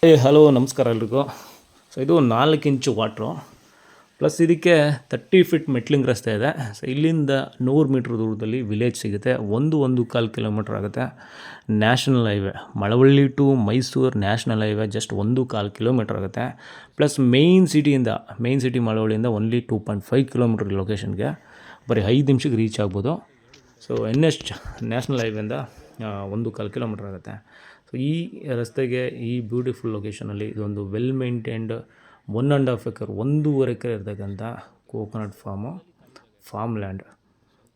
Hello ನಮಸ್ಕಾರ ಎಲ್ರಿಗೂ. So ಇದು 4 ಇಂಚು ವಾಟ್ರು ಪ್ಲಸ್ ಇದಕ್ಕೆ 30 ಫೀಟ್ ಮೆಟ್ಲಿಂಗ್ ರಸ್ತೆ ಇದೆ. ಸೊ ಇಲ್ಲಿಂದ 100 ಮೀಟ್ರ್ ದೂರದಲ್ಲಿ ವಿಲೇಜ್ ಸಿಗುತ್ತೆ. 1-1.25 ಕಿಲೋಮೀಟ್ರ್ ಆಗುತ್ತೆ. National highway Malavalli to Mysuru national highway just 1.25 kilometre ಆಗುತ್ತೆ. ಪ್ಲಸ್ ಮೇಯ್ನ್ ಸಿಟಿ ಮಳವಳ್ಳಿಯಿಂದ ಓನ್ಲಿ 2.5 ಕಿಲೋಮೀಟ್ರ್ ಲೊಕೇಶನ್ಗೆ ಬರೀ 5 ನಿಮಿಷಕ್ಕೆ ರೀಚ್ ಆಗ್ಬೋದು. ಸೊ NH ನ್ಯಾಷನಲ್ ಹೈವೇಯಿಂದ 1.25 ಕಿಲೋಮೀಟ್ರ್ ಆಗುತ್ತೆ. ಸೊ ಈ ರಸ್ತೆಗೆ ಈ ಬ್ಯೂಟಿಫುಲ್ ಲೊಕೇಶನಲ್ಲಿ ಇದೊಂದು ವೆಲ್ ಮೇಂಟೈನ್ಡ್ 1.5 ಎಕರ್ 1.5 ಎಕರೆ ಇರ್ತಕ್ಕಂಥ ಕೋಕೋನಟ್ ಫಾರ್ಮ್ ಲ್ಯಾಂಡ್.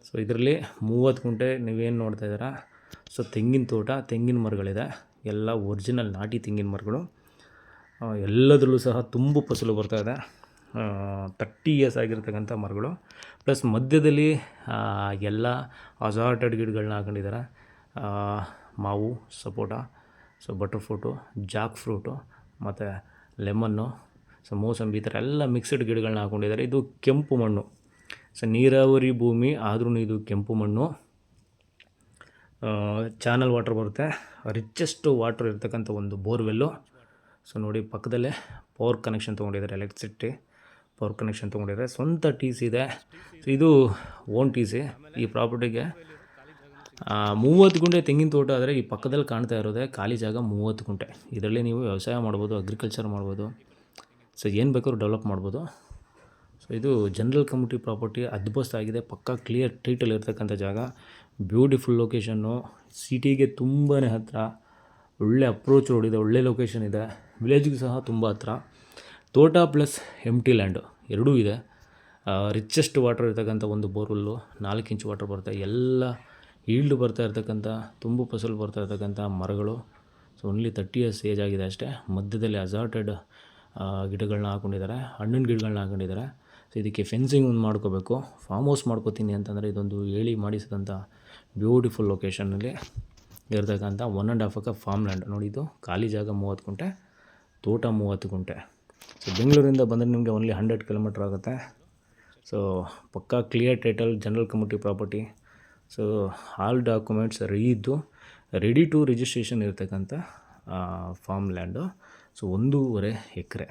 ಸೊ ಇದರಲ್ಲಿ 30 ಗುಂಟೆ ನೀವೇನು ನೋಡ್ತಾ ಇದ್ದೀರಾ. ಸೊ ತೆಂಗಿನ ತೋಟ, ತೆಂಗಿನ ಮರಗಳಿದೆ, ಎಲ್ಲ ಒರಿಜಿನಲ್ ನಾಟಿ ತೆಂಗಿನ ಮರಗಳು. ಎಲ್ಲದರಲ್ಲೂ ಸಹ ತುಂಬ ಫಸಲು ಬರ್ತಾಯಿದೆ. 30 ಇಯರ್ಸ್ ಆಗಿರ್ತಕ್ಕಂಥ ಮರಗಳು. ಪ್ಲಸ್ ಮಧ್ಯದಲ್ಲಿ ಎಲ್ಲ ಅಸಾರ್ಟೆಡ್ ಗಿಡಗಳನ್ನ ಹಾಕೊಂಡಿದ್ದಾರೆ. ಮಾವು, ಸಪೋಟ, so butter fruit, jack fruit ಮತ್ತು ಲೆಮನ್ನು, ಸೊ ಮೋಸಂಬಿ, ಈ ಥರ ಎಲ್ಲ ಮಿಕ್ಸ್ಡ್ ಗಿಡಗಳನ್ನ ಹಾಕ್ಕೊಂಡಿದ್ದಾರೆ. ಇದು ಕೆಂಪು ಮಣ್ಣು. ಸೊ ನೀರಾವರಿ ಭೂಮಿ ಆದ್ರೂ ಇದು ಕೆಂಪು ಮಣ್ಣು. ಚಾನಲ್ ವಾಟರ್ ಬರುತ್ತೆ. ರಿಚೆಸ್ಟ್ ವಾಟರ್ ಇರ್ತಕ್ಕಂಥ ಒಂದು ಬೋರ್ವೆಲ್ಲು. ಸೊ ನೋಡಿ ಪಕ್ಕದಲ್ಲೇ ಪವರ್ ಕನೆಕ್ಷನ್ ತೊಗೊಂಡಿದ್ದಾರೆ, ಎಲೆಕ್ಟ್ರಿಸಿಟಿ ಪವರ್ ಕನೆಕ್ಷನ್ ತೊಗೊಂಡಿದ್ದಾರೆ. ಸ್ವಂತ TC ಇದೆ. ಸೊ ಇದು ಓನ್ TC. ಈ ಪ್ರಾಪರ್ಟಿಗೆ 30 ಗುಂಟೆ ತೆಂಗಿನ ತೋಟ ಆದರೆ ಈ ಪಕ್ಕದಲ್ಲಿ ಕಾಣ್ತಾ ಇರೋದೇ ಖಾಲಿ ಜಾಗ 30 ಗುಂಟೆ. ಇದರಲ್ಲಿ ನೀವು ವ್ಯವಸಾಯ ಮಾಡ್ಬೋದು, ಅಗ್ರಿಕಲ್ಚರ್ ಮಾಡ್ಬೋದು, ಸೊ ಏನು ಬೇಕಾದ್ರೂ ಡೆವಲಪ್ ಮಾಡ್ಬೋದು. ಸೊ ಇದು ಜನರಲ್ ಕಮ್ಯುನಿಟಿ ಪ್ರಾಪರ್ಟಿ, ಅದ್ಭುತವಾಗಿದೆ. ಪಕ್ಕಾ ಕ್ಲಿಯರ್ ಟೈಟಲ್ ಇರ್ತಕ್ಕಂಥ ಜಾಗ, ಬ್ಯೂಟಿಫುಲ್ ಲೊಕೇಶನ್ನು, ಸಿಟಿಗೆ ತುಂಬಾ ಹತ್ತಿರ, ಒಳ್ಳೆ ಅಪ್ರೋಚ್ ರೋಡ್ ಇದೆ, ಒಳ್ಳೆ ಲೊಕೇಶನ್ ಇದೆ, ವಿಲೇಜ್ಗೆ ಸಹ ತುಂಬ ಹತ್ತಿರ. ತೋಟ ಪ್ಲಸ್ ಎಂಟಿ ಲ್ಯಾಂಡು ಎರಡೂ ಇದೆ. ರಿಚೆಸ್ಟ್ ವಾಟರ್ ಇರ್ತಕ್ಕಂಥ ಒಂದು ಬೋರ್ವೆಲ್ಲು, 4 ಇಂಚು ವಾಟರ್ ಬರುತ್ತೆ. ಎಲ್ಲ ಈಲ್ಡ್ ಬರ್ತಾ ಇರ್ತಕ್ಕಂಥ, ತುಂಬ ಫಸಲು ಬರ್ತಾ ಇರ್ತಕ್ಕಂಥ ಮರಗಳು. ಸೊ ಓನ್ಲಿ 30 ಇಯರ್ಸ್ ಏಜ್ ಆಗಿದೆ ಅಷ್ಟೇ. ಮಧ್ಯದಲ್ಲಿ ಅಸಾರ್ಟೆಡ್ ಗಿಡಗಳನ್ನ ಹಾಕ್ಕೊಂಡಿದ್ದಾರೆ, ಹಣ್ಣಿನ ಗಿಡಗಳನ್ನ ಹಾಕ್ಕೊಂಡಿದ್ದಾರೆ. ಸೊ ಇದಕ್ಕೆ ಫೆನ್ಸಿಂಗ್ ಒಂದು ಮಾಡ್ಕೋಬೇಕು. ಫಾರ್ಮ್ ಹೌಸ್ ಮಾಡ್ಕೋತೀನಿ ಅಂತಂದರೆ ಇದೊಂದು ಹೇಳಿ ಮಾಡಿಸಿದಂಥ ಬ್ಯೂಟಿಫುಲ್ ಲೊಕೇಶನ್ನಲ್ಲಿ ಇರ್ತಕ್ಕಂಥ 1.5 ಎಕರ್ ಫಾರ್ಮ್ ಲ್ಯಾಂಡ್. ನೋಡಿ, ಇದು ಖಾಲಿ ಜಾಗ 30 ಗುಂಟೆ, ತೋಟ 30 ಗುಂಟೆ. ಸೊ ಬೆಂಗಳೂರಿಂದ ಬಂದರೆ ನಿಮಗೆ ಓನ್ಲಿ 100 ಕಿಲೋಮೀಟ್ರ್ ಆಗುತ್ತೆ. ಸೊ ಪಕ್ಕಾ clear title, general community property. So all documents ready to registration ಇರ್ತಕ್ಕಂಥ ಫಾರ್ಮ್ ಲ್ಯಾಂಡು. ಸೊ 1.5 ಎಕರೆ.